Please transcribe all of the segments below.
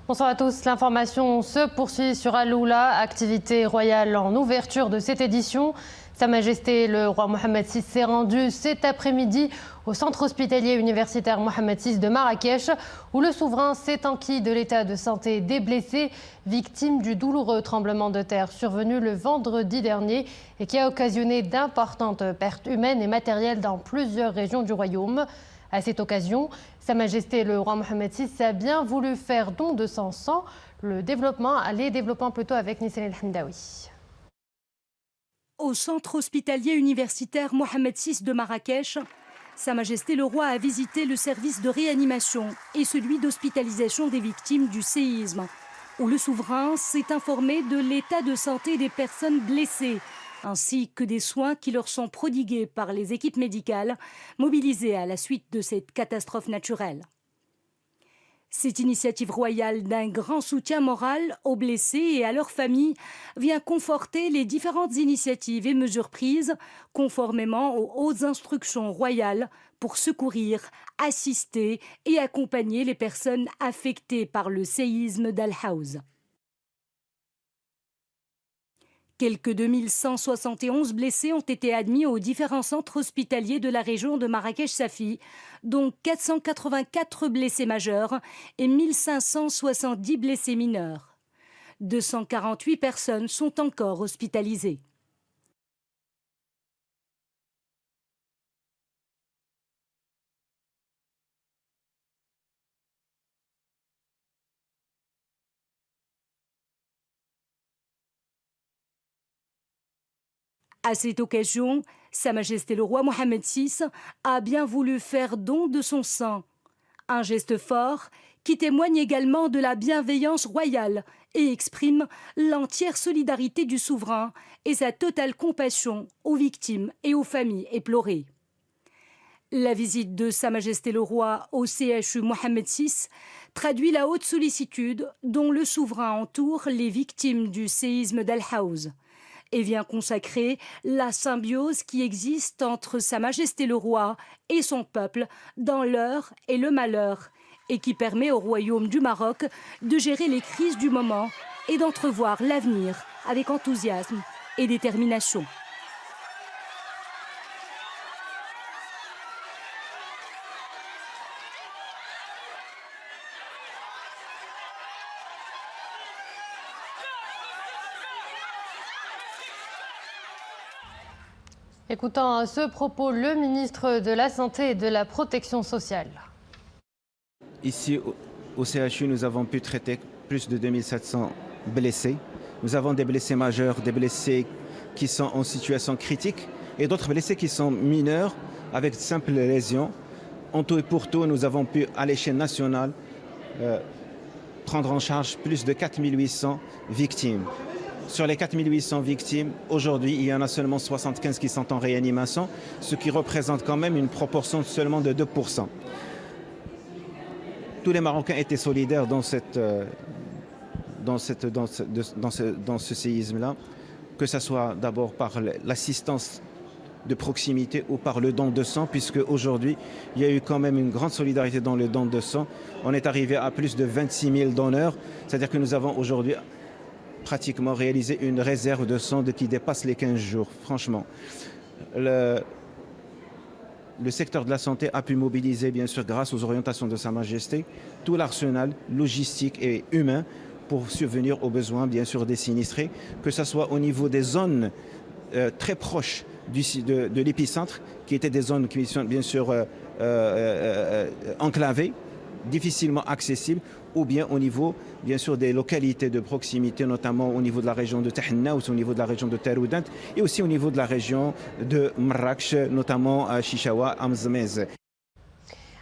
Bonsoir à tous. L'information se poursuit sur Al-Oula, activité royale en ouverture de cette édition. Sa Majesté le roi Mohammed VI s'est rendu cet après-midi au centre hospitalier universitaire Mohammed VI de Marrakech, où le souverain s'est enquis de l'état de santé des blessés, victimes du douloureux tremblement de terre survenu le vendredi dernier et qui a occasionné d'importantes pertes humaines et matérielles dans plusieurs régions du royaume. À cette occasion, Sa Majesté le roi Mohammed VI a bien voulu faire don de son sang. Les développements plutôt avec Nissane El Hamdaoui. Au centre hospitalier universitaire Mohammed VI de Marrakech, Sa Majesté le roi a visité le service de réanimation et celui d'hospitalisation des victimes du séisme, où le souverain s'est informé de l'état de santé des personnes blessées, ainsi que des soins qui leur sont prodigués par les équipes médicales mobilisées à la suite de cette catastrophe naturelle. Cette initiative royale d'un grand soutien moral aux blessés et à leurs familles vient conforter les différentes initiatives et mesures prises conformément aux hautes instructions royales pour secourir, assister et accompagner les personnes affectées par le séisme d'Al-Haouz. Quelques 2171 blessés ont été admis aux différents centres hospitaliers de la région de Marrakech-Safi, dont 484 blessés majeurs et 1570 blessés mineurs. 248 personnes sont encore hospitalisées. À cette occasion, Sa Majesté le roi Mohammed VI a bien voulu faire don de son sang. Un geste fort qui témoigne également de la bienveillance royale et exprime l'entière solidarité du souverain et sa totale compassion aux victimes et aux familles éplorées. La visite de Sa Majesté le roi au CHU Mohammed VI traduit la haute sollicitude dont le souverain entoure les victimes du séisme d'Al-Haouz et vient consacrer la symbiose qui existe entre Sa Majesté le roi et son peuple dans l'heure et le malheur, et qui permet au royaume du Maroc de gérer les crises du moment et d'entrevoir l'avenir avec enthousiasme et détermination. Écoutons à ce propos le ministre de la Santé et de la Protection sociale. Ici, au CHU, nous avons pu traiter plus de 2700 blessés. Nous avons des blessés majeurs, des blessés qui sont en situation critique et d'autres blessés qui sont mineurs avec de simples lésions. En tout et pour tout, nous avons pu, à l'échelle nationale, prendre en charge plus de 4800 victimes. Sur les 4800 victimes, aujourd'hui, il y en a seulement 75 qui sont en réanimation, ce qui représente quand même une proportion seulement de 2%. Tous les Marocains étaient solidaires dans ce séisme-là, que ce soit d'abord par l'assistance de proximité ou par le don de sang, puisque aujourd'hui, il y a eu quand même une grande solidarité dans le don de sang. On est arrivé à plus de 26 000 donneurs, c'est-à-dire que nous avons aujourd'hui pratiquement réalisé une réserve de sang qui dépasse les 15 jours, franchement. Le secteur de la santé a pu mobiliser, bien sûr, grâce aux orientations de Sa Majesté, tout l'arsenal logistique et humain pour subvenir aux besoins, bien sûr, des sinistrés, que ce soit au niveau des zones très proches de l'épicentre, qui étaient des zones qui sont, bien sûr, enclavées, difficilement accessibles, ou bien au niveau, bien sûr, des localités de proximité, notamment au niveau de la région de Tahenna, ou au niveau de la région de Taroudant, et aussi au niveau de la région de Marrakech, notamment à Chichawa, à Mzmez.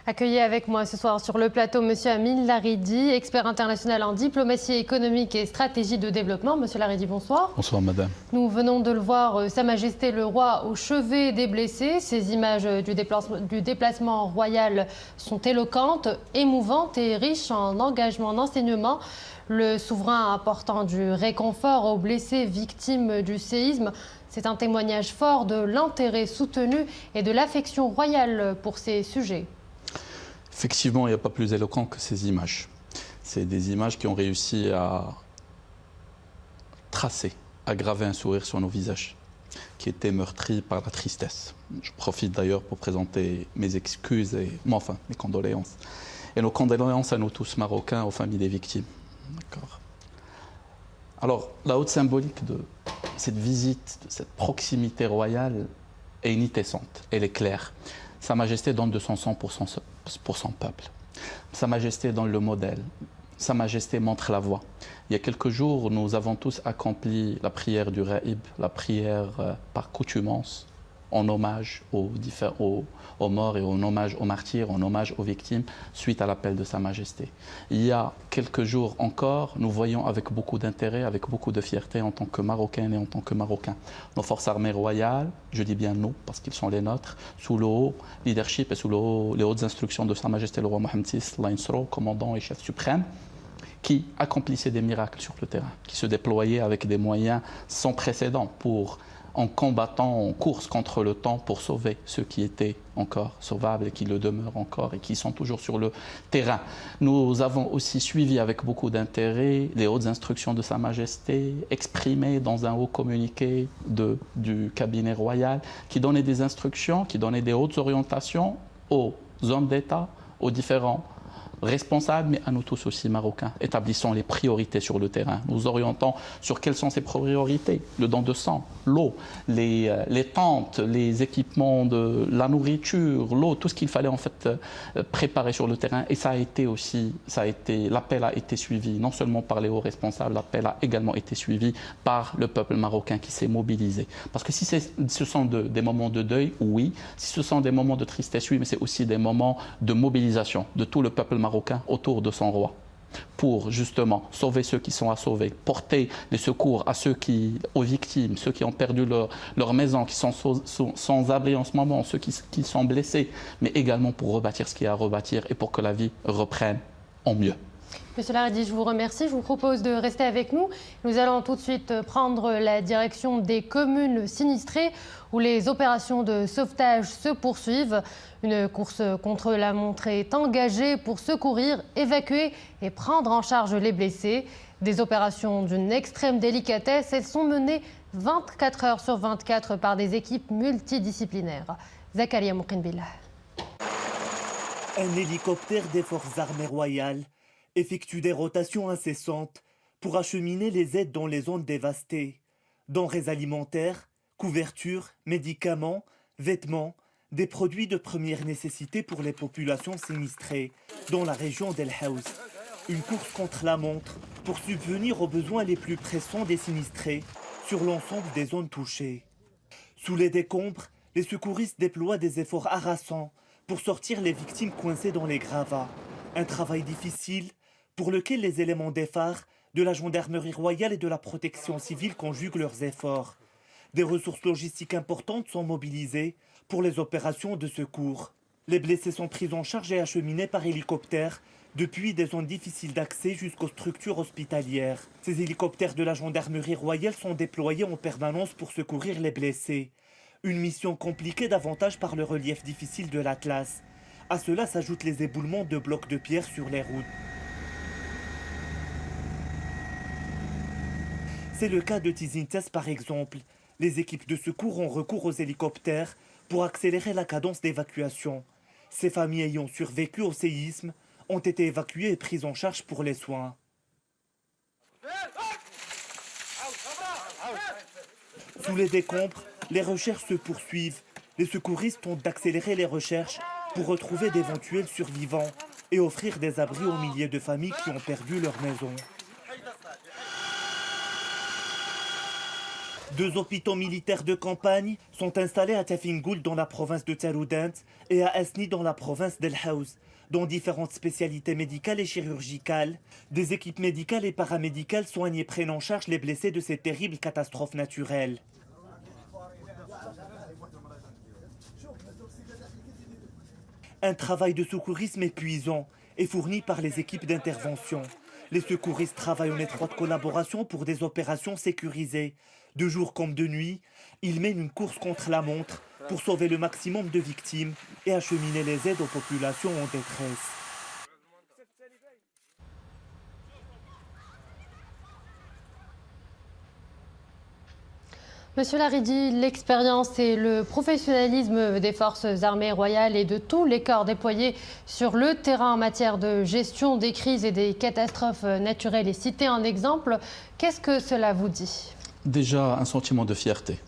Accueilli avec moi ce soir sur le plateau Monsieur Amine Laridi, expert international en diplomatie économique et stratégie de développement. Monsieur Laridi, bonsoir. Bonsoir madame. Nous venons de le voir, Sa Majesté le roi au chevet des blessés. Ces images du déplacement royal sont éloquentes, émouvantes et riches en engagement, en enseignement. Le souverain apportant du réconfort aux blessés victimes du séisme. C'est un témoignage fort de l'intérêt soutenu et de l'affection royale pour ces sujets. Effectivement, il n'y a pas plus éloquent que ces images. C'est des images qui ont réussi à tracer, à graver un sourire sur nos visages, qui étaient meurtris par la tristesse. Je profite d'ailleurs pour présenter mes excuses et, enfin, mes condoléances. Et nos condoléances à nous tous Marocains, aux familles des victimes. D'accord. Alors, la haute symbolique de cette visite, de cette proximité royale est initessante, elle est claire. Sa Majesté donne de son sang pour son peuple. Sa Majesté donne le modèle. Sa Majesté montre la voie. Il y a quelques jours, nous avons tous accompli la prière du Raïb, la prière par coutumance, en hommage aux morts et en hommage aux martyrs, en hommage aux victimes, suite à l'appel de Sa Majesté. Il y a quelques jours encore, nous voyons avec beaucoup d'intérêt, avec beaucoup de fierté en tant que Marocains et en tant que Marocains, nos forces armées royales, je dis bien nous, parce qu'ils sont les nôtres, sous le haut leadership et sous les hautes instructions de Sa Majesté le roi Mohammed VI, commandant et chef suprême, qui accomplissait des miracles sur le terrain, qui se déployait avec des moyens sans précédent en combattant en course contre le temps pour sauver ceux qui étaient encore sauvables et qui le demeurent encore et qui sont toujours sur le terrain. Nous avons aussi suivi avec beaucoup d'intérêt les hautes instructions de Sa Majesté exprimées dans un haut communiqué du cabinet royal qui donnait des instructions, qui donnait des hautes orientations aux hommes d'État, aux différents responsables, mais à nous tous aussi Marocains. Établissons les priorités sur le terrain. Nous orientons sur quelles sont ces priorités. Le don de sang, l'eau, les tentes, les équipements, la nourriture, l'eau, tout ce qu'il fallait en fait préparer sur le terrain. Et l'appel a été suivi non seulement par les hauts responsables, l'appel a également été suivi par le peuple marocain qui s'est mobilisé. Parce que si ce sont des moments de deuil, oui. Si ce sont des moments de tristesse, oui, mais c'est aussi des moments de mobilisation de tout le peuple marocain autour de son roi pour justement sauver ceux qui sont à sauver, porter les secours aux victimes, ceux qui ont perdu leur maison, qui sont sans abri en ce moment, ceux qui sont blessés, mais également pour rebâtir ce qu'il y a à rebâtir et pour que la vie reprenne en mieux. Monsieur Laridi, je vous remercie. Je vous propose de rester avec nous. Nous allons tout de suite prendre la direction des communes sinistrées où les opérations de sauvetage se poursuivent. Une course contre la montre est engagée pour secourir, évacuer et prendre en charge les blessés. Des opérations d'une extrême délicatesse, elles sont menées 24 heures sur 24 par des équipes multidisciplinaires. Zakaria Moukinbillah. Un hélicoptère des forces armées royales effectue des rotations incessantes pour acheminer les aides dans les zones dévastées. Denrées alimentaires, couvertures, médicaments, vêtements, des produits de première nécessité pour les populations sinistrées dans la région d'El Haouz. Une course contre la montre pour subvenir aux besoins les plus pressants des sinistrés sur l'ensemble des zones touchées. Sous les décombres, les secouristes déploient des efforts harassants pour sortir les victimes coincées dans les gravats. Un travail difficile pour lequel les éléments des phares, de la gendarmerie royale et de la protection civile conjuguent leurs efforts. Des ressources logistiques importantes sont mobilisées pour les opérations de secours. Les blessés sont pris en charge et acheminés par hélicoptère depuis des zones difficiles d'accès jusqu'aux structures hospitalières. Ces hélicoptères de la gendarmerie royale sont déployés en permanence pour secourir les blessés. Une mission compliquée davantage par le relief difficile de l'Atlas. À cela s'ajoutent les éboulements de blocs de pierre sur les routes. C'est le cas de Tizintes par exemple. Les équipes de secours ont recours aux hélicoptères pour accélérer la cadence d'évacuation. Ces familles ayant survécu au séisme ont été évacuées et prises en charge pour les soins. Sous les décombres, les recherches se poursuivent. Les secouristes tentent d'accélérer les recherches pour retrouver d'éventuels survivants et offrir des abris aux milliers de familles qui ont perdu leur maison. 2 hôpitaux militaires de campagne sont installés à Tafingoul dans la province de Taroudant et à Asni dans la province d'El Haouz, dont différentes spécialités médicales et chirurgicales. Des équipes médicales et paramédicales soignent et prennent en charge les blessés de ces terribles catastrophes naturelles. Un travail de secourisme épuisant est fourni par les équipes d'intervention. Les secouristes travaillent en étroite collaboration pour des opérations sécurisées. De jour comme de nuit, ils mènent une course contre la montre pour sauver le maximum de victimes et acheminer les aides aux populations en détresse. Monsieur Laridi, l'expérience et le professionnalisme des forces armées royales et de tous les corps déployés sur le terrain en matière de gestion des crises et des catastrophes naturelles est cité en exemple. Qu'est-ce que cela vous dit? Déjà, un sentiment de fierté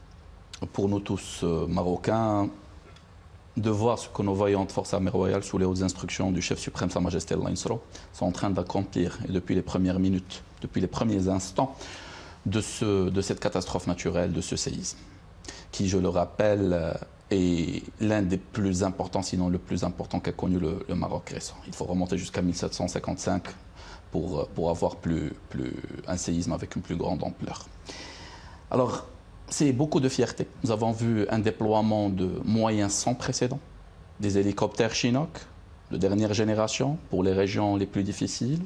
pour nous tous Marocains de voir ce que nos vaillantes forces armées royales, sous les hautes instructions du chef suprême Sa Majesté Allah Insro, sont en train d'accomplir, et depuis les premières minutes, depuis les premiers instants, de cette catastrophe naturelle, de ce séisme, qui, je le rappelle, est l'un des plus importants, sinon le plus important qu'a connu le Maroc récent. Il faut remonter jusqu'à 1755 pour avoir un séisme avec une plus grande ampleur. Alors, c'est beaucoup de fierté. Nous avons vu un déploiement de moyens sans précédent, des hélicoptères Chinook de dernière génération pour les régions les plus difficiles.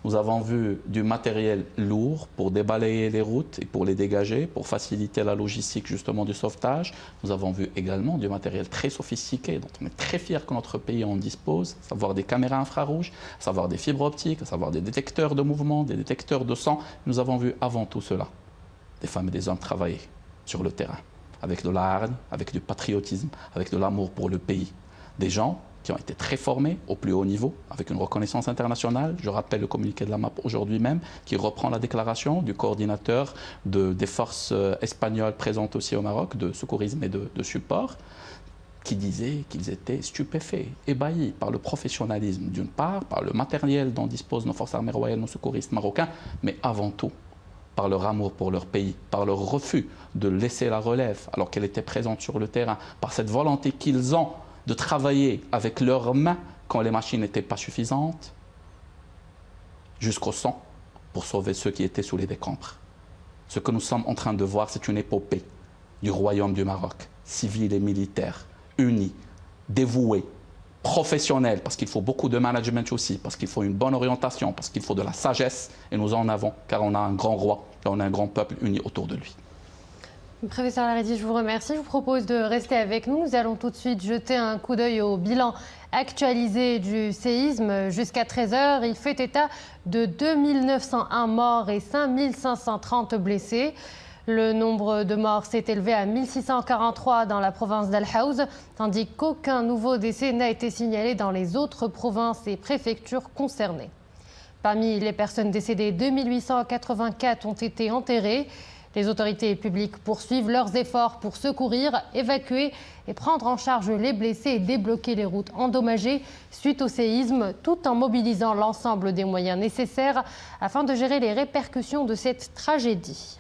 Nous avons vu du matériel lourd pour débalayer les routes et pour les dégager, pour faciliter la logistique justement du sauvetage. Nous avons vu également du matériel très sophistiqué, dont on est très fier que notre pays en dispose, à savoir des caméras infrarouges, à savoir des fibres optiques, à savoir des détecteurs de mouvement, des détecteurs de sang. Nous avons vu avant tout cela des femmes et des hommes travailler sur le terrain, avec de la hargne, avec du patriotisme, avec de l'amour pour le pays. Des gens qui ont été très formés au plus haut niveau, avec une reconnaissance internationale. Je rappelle le communiqué de la MAP aujourd'hui même, qui reprend la déclaration du coordinateur des forces espagnoles présentes aussi au Maroc, de secourisme et de support, qui disait qu'ils étaient stupéfaits, ébahis par le professionnalisme d'une part, par le matériel dont disposent nos forces armées royales, nos secouristes marocains, mais avant tout, par leur amour pour leur pays, par leur refus de laisser la relève alors qu'elle était présente sur le terrain, par cette volonté qu'ils ont de travailler avec leurs mains quand les machines n'étaient pas suffisantes, jusqu'au sang, pour sauver ceux qui étaient sous les décombres. Ce que nous sommes en train de voir, c'est une épopée du royaume du Maroc, civils et militaires, unis, dévoués, professionnels, parce qu'il faut beaucoup de management aussi, parce qu'il faut une bonne orientation, parce qu'il faut de la sagesse, et nous en avons, car on a un grand roi, et on a un grand peuple uni autour de lui. Professeur Laridi, je vous remercie. Je vous propose de rester avec nous. Nous allons tout de suite jeter un coup d'œil au bilan actualisé du séisme. Jusqu'à 13h, il fait état de 2901 morts et 5530 blessés. Le nombre de morts s'est élevé à 1643 dans la province d'Al-Haouz, tandis qu'aucun nouveau décès n'a été signalé dans les autres provinces et préfectures concernées. Parmi les personnes décédées, 2884 ont été enterrées. Les autorités publiques poursuivent leurs efforts pour secourir, évacuer et prendre en charge les blessés et débloquer les routes endommagées suite au séisme, tout en mobilisant l'ensemble des moyens nécessaires afin de gérer les répercussions de cette tragédie.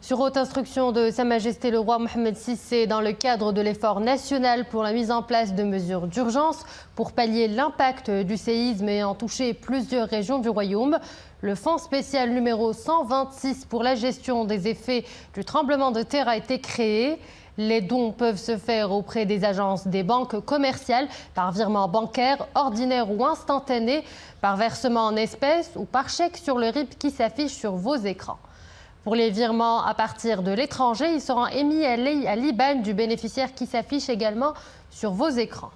Sur haute instruction de Sa Majesté le roi Mohammed VI, c'est dans le cadre de l'effort national pour la mise en place de mesures d'urgence pour pallier l'impact du séisme ayant touché plusieurs régions du royaume. Le fonds spécial numéro 126 pour la gestion des effets du tremblement de terre a été créé. Les dons peuvent se faire auprès des agences des banques commerciales, par virement bancaire, ordinaire ou instantané, par versement en espèces ou par chèque sur le RIB qui s'affiche sur vos écrans. Pour les virements à partir de l'étranger, ils seront émis à l'IBAN du bénéficiaire qui s'affiche également sur vos écrans.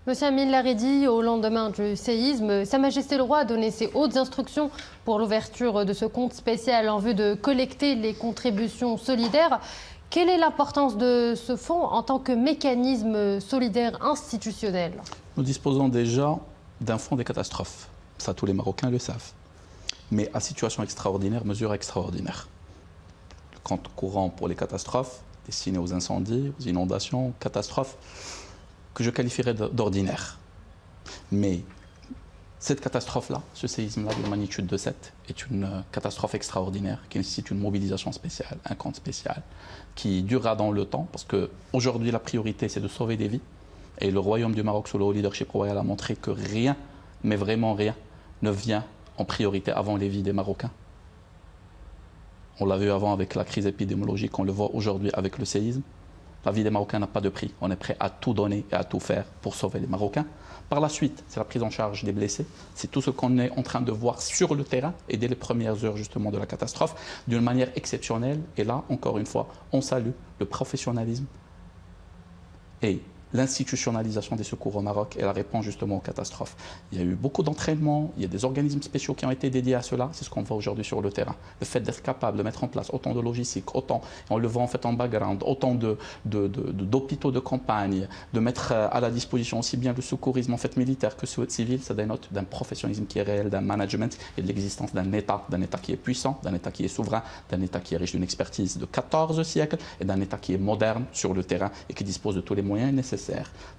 Monsieur Amine Laridi, au lendemain du séisme, Sa Majesté le Roi a donné ses hautes instructions pour l'ouverture de ce compte spécial en vue de collecter les contributions solidaires. Quelle est l'importance de ce fonds en tant que mécanisme solidaire institutionnel? Nous disposons déjà d'un fonds des catastrophes. Ça, tous les Marocains le savent. Mais à situation extraordinaire, mesure extraordinaire. Le compte courant pour les catastrophes, destiné aux incendies, aux inondations, catastrophes, que je qualifierais d'ordinaire. Mais cette catastrophe-là, ce séisme-là de magnitude de 7, est une catastrophe extraordinaire qui nécessite une mobilisation spéciale, un compte spécial, qui durera dans le temps, parce qu'aujourd'hui, la priorité, c'est de sauver des vies. Et le royaume du Maroc, sous le leadership royal, a montré que rien, mais vraiment rien, ne vient en priorité avant les vies des Marocains. On l'a vu avant avec la crise épidémiologique, on le voit aujourd'hui avec le séisme. La vie des Marocains n'a pas de prix. On est prêt à tout donner et à tout faire pour sauver les Marocains. Par la suite, c'est la prise en charge des blessés. C'est tout ce qu'on est en train de voir sur le terrain et dès les premières heures justement de la catastrophe, d'une manière exceptionnelle. Et là, encore une fois, on salue le professionnalisme et l'institutionnalisation des secours au Maroc et la réponse justement aux catastrophes. Il y a eu beaucoup d'entraînements, il y a des organismes spéciaux qui ont été dédiés à cela, c'est ce qu'on voit aujourd'hui sur le terrain. Le fait d'être capable de mettre en place autant de logistique, autant, on le voit en fait en background, autant d'hôpitaux de campagne, de mettre à la disposition aussi bien le secourisme en fait militaire que civil, ça dénote d'un professionnalisme qui est réel, d'un management et de l'existence d'un État qui est puissant, d'un État qui est souverain, d'un État qui est riche d'une expertise de 14 siècles et d'un État qui est moderne sur le terrain et qui dispose de tous les moyens nécessaires.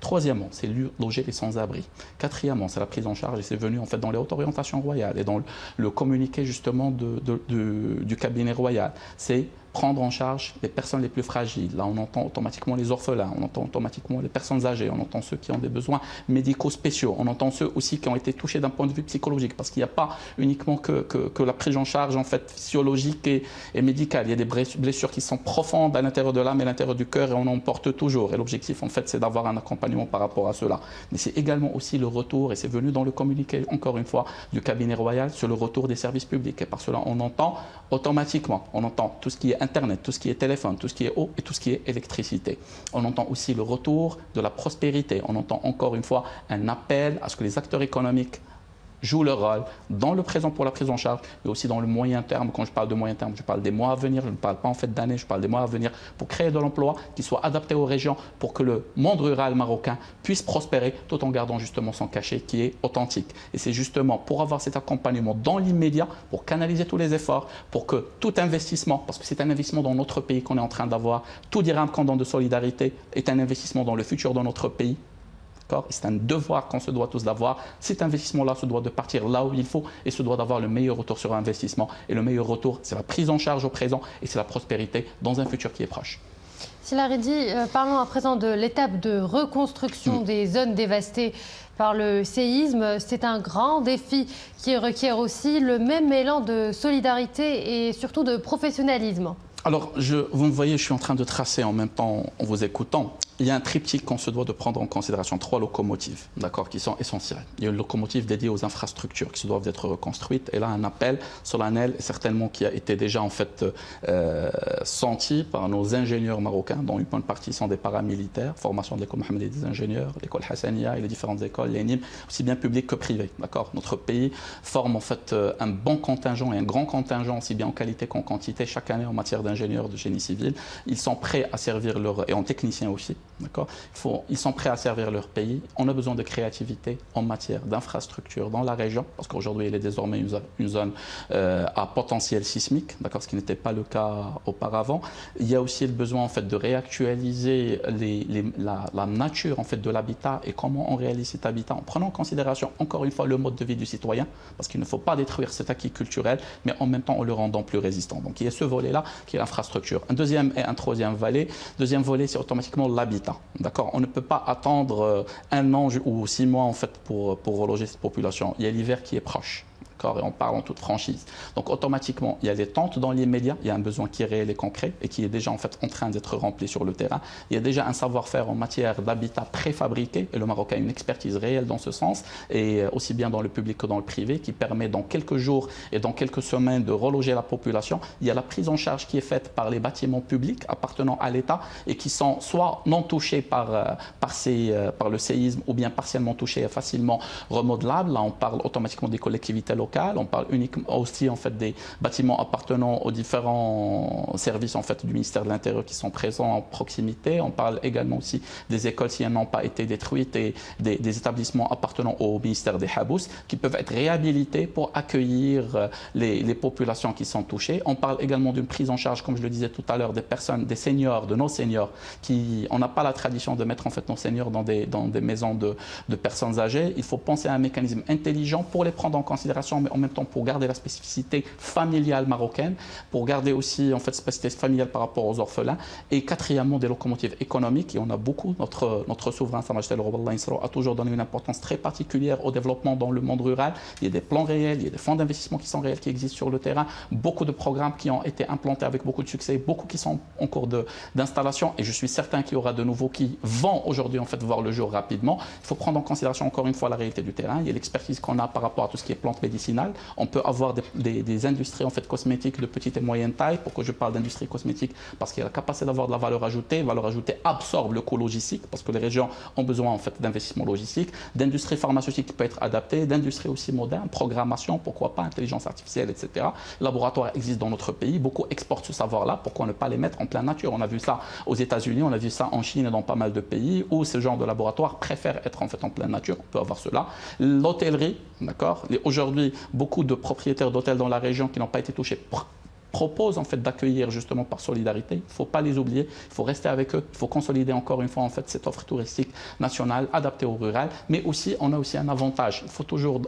Troisièmement, c'est loger les sans-abri. Quatrièmement, c'est la prise en charge et c'est venu en fait dans les hautes orientations royales et dans le communiqué justement du cabinet royal. C'est prendre en charge les personnes les plus fragiles. Là, on entend automatiquement les orphelins, on entend automatiquement les personnes âgées, on entend ceux qui ont des besoins médicaux spéciaux, on entend ceux aussi qui ont été touchés d'un point de vue psychologique, parce qu'il n'y a pas uniquement que la prise en charge en fait physiologique et médicale. Il y a des blessures qui sont profondes à l'intérieur de l'âme et à l'intérieur du cœur et on en porte toujours. Et l'objectif, en fait, c'est d'avoir un accompagnement par rapport à cela. Mais c'est également aussi le retour, et c'est venu dans le communiqué, encore une fois, du cabinet royal sur le retour des services publics. Et par cela, on entend automatiquement, on entend tout ce qui est Internet, tout ce qui est téléphone, tout ce qui est eau et tout ce qui est électricité. On entend aussi le retour de la prospérité. On entend encore une fois un appel à ce que les acteurs économiques jouent leur rôle dans le présent pour la prise en charge, mais aussi dans le moyen terme. Quand je parle de moyen terme, je parle des mois à venir, je ne parle pas en fait d'années, je parle des mois à venir pour créer de l'emploi qui soit adapté aux régions pour que le monde rural marocain puisse prospérer tout en gardant justement son cachet qui est authentique. Et c'est justement pour avoir cet accompagnement dans l'immédiat, pour canaliser tous les efforts, pour que tout investissement, parce que c'est un investissement dans notre pays qu'on est en train d'avoir, tout dirham qu'on donne de solidarité est un investissement dans le futur de notre pays. C'est un devoir qu'on se doit tous d'avoir. Cet investissement-là se doit de partir là où il faut et se doit d'avoir le meilleur retour sur investissement. Et le meilleur retour, c'est la prise en charge au présent et c'est la prospérité dans un futur qui est proche. Sylla Ridi, parlons à présent de l'étape de reconstruction des zones dévastées par le séisme. C'est un grand défi qui requiert aussi le même élan de solidarité et surtout de professionnalisme. Alors, vous me voyez, je suis en train de tracer en même temps en vous écoutant. Il y a un triptyque qu'on se doit de prendre en considération, 3 locomotives, d'accord, qui sont essentielles. Il y a une locomotive dédiée aux infrastructures qui se doivent d'être reconstruites. Et là, un appel solennel, certainement qui a été déjà en fait senti par nos ingénieurs marocains, dont une bonne partie sont des paramilitaires, formation de l'école Mohammed des ingénieurs, l'école Hassania et les différentes écoles, l'ENIM, aussi bien publiques que privées, d'accord. Notre pays forme en fait un bon contingent et un grand contingent, aussi bien en qualité qu'en quantité, chaque année en matière d'ingénieurs de génie civil. Ils sont prêts à servir et en techniciens aussi. Ils sont prêts à servir leur pays. On a besoin de créativité en matière d'infrastructure dans la région, parce qu'aujourd'hui, elle est désormais une zone à potentiel sismique, ce qui n'était pas le cas auparavant. Il y a aussi le besoin en fait, de réactualiser la nature en fait, de l'habitat et comment on réalise cet habitat en prenant en considération, encore une fois, le mode de vie du citoyen, parce qu'il ne faut pas détruire cet acquis culturel, mais en même temps en le rendant plus résistant. Donc il y a ce volet-là qui est l'infrastructure. Un deuxième et un troisième volet. Deuxième volet, c'est automatiquement l'habitat. D'accord, on ne peut pas attendre 1 an ou 6 mois en fait pour reloger cette population. Il y a l'hiver qui est proche. Et on parle en toute franchise. Donc automatiquement, il y a des tentes dans l'immédiat, il y a un besoin qui est réel et concret et qui est déjà en fait en train d'être rempli sur le terrain. Il y a déjà un savoir-faire en matière d'habitat préfabriqué et le Maroc a une expertise réelle dans ce sens et aussi bien dans le public que dans le privé qui permet dans quelques jours et dans quelques semaines de reloger la population. Il y a la prise en charge qui est faite par les bâtiments publics appartenant à l'État et qui sont soit non touchés par le séisme ou bien partiellement touchés et facilement remodelables. Là, on parle automatiquement des collectivités locales. On parle uniquement aussi en fait des bâtiments appartenant aux différents services en fait du ministère de l'Intérieur qui sont présents en proximité. On parle également aussi des écoles si elles n'ont pas été détruites et des établissements appartenant au ministère des Habous qui peuvent être réhabilités pour accueillir les populations qui sont touchées. On parle également d'une prise en charge, comme je le disais tout à l'heure, des personnes, des seniors, de nos seniors on n'a pas la tradition de mettre en fait nos seniors dans des maisons de personnes âgées. Il faut penser à un mécanisme intelligent pour les prendre en considération d'exportation, mais en même temps pour garder la spécificité familiale marocaine, pour garder aussi en fait spécificité familiale par rapport aux orphelins. Et quatrièmement, des locomotives économiques. Et on a beaucoup. Notre souverain, Sa Majesté le Roi Abdallah Isra, a toujours donné une importance très particulière au développement dans le monde rural. Il y a des plans réels, il y a des fonds d'investissement qui sont réels, qui existent sur le terrain. Beaucoup de programmes qui ont été implantés avec beaucoup de succès, beaucoup qui sont en cours d'installation. Et je suis certain qu'il y aura de nouveaux qui vont aujourd'hui en fait voir le jour rapidement. Il faut prendre en considération encore une fois la réalité du terrain. Il y a l'expertise qu'on a par rapport à tout ce qui est plantes médicinales. On peut avoir des industries en fait cosmétiques de petite et moyenne taille. Pourquoi je parle d'industrie cosmétique? Parce qu'il y a la capacité d'avoir de la valeur ajoutée. Valeur ajoutée absorbe le coût logistique parce que les régions ont besoin en fait d'investissements logistiques, d'industrie pharmaceutique qui peut être adaptée, d'industrie aussi moderne, programmation, pourquoi pas, intelligence artificielle, etc. Laboratoires existent dans notre pays. Beaucoup exportent ce savoir-là. Pourquoi ne pas les mettre en pleine nature? On a vu ça aux États-Unis, on a vu ça en Chine et dans pas mal de pays où ce genre de laboratoire préfère être en fait en pleine nature. On peut avoir cela. L'hôtellerie, d'accord. Aujourd'hui, beaucoup de propriétaires d'hôtels dans la région qui n'ont pas été touchés proposent en fait d'accueillir justement par solidarité. Il ne faut pas les oublier, il faut rester avec eux, il faut consolider encore une fois en fait cette offre touristique nationale adaptée au rural, mais aussi on a aussi un avantage. Il faut toujours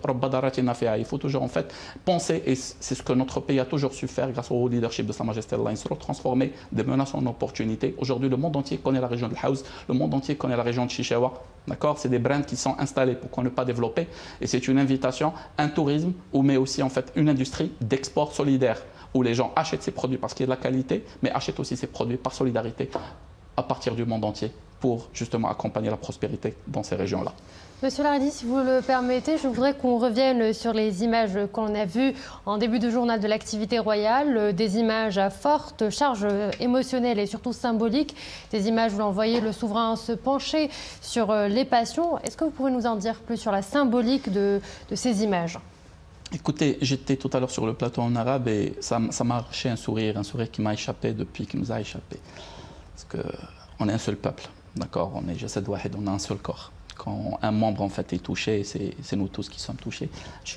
en fait penser, et c'est ce que notre pays a toujours su faire grâce au leadership de Sa Majesté Allah Isra, transformer des menaces en opportunités. Aujourd'hui, le monde entier connaît la région de Haouz, le monde entier connaît la région de Chichewa. D'accord, c'est des brands qui sont installés. Pourquoi ne pas développer? Et c'est une invitation, un tourisme, mais aussi en fait une industrie d'export solidaire, où les gens achètent ces produits parce qu'il y a de la qualité, mais achètent aussi ces produits par solidarité à partir du monde entier pour justement accompagner la prospérité dans ces régions-là. Monsieur Laridi, si vous le permettez, je voudrais qu'on revienne sur les images qu'on a vues en début de journal de l'activité royale, des images à forte charge émotionnelle et surtout symbolique, des images où l'on voyait le souverain se pencher sur les passions. Est-ce que vous pouvez nous en dire plus sur la symbolique de ces images? Écoutez, j'étais tout à l'heure sur le plateau en arabe et ça m'a arraché un sourire qui m'a échappé depuis qu'il nous a échappé. Parce qu'on est un seul peuple, d'accord? On est Jasad Wahid, on a un seul corps. Quand un membre en fait est touché, c'est nous tous qui sommes touchés.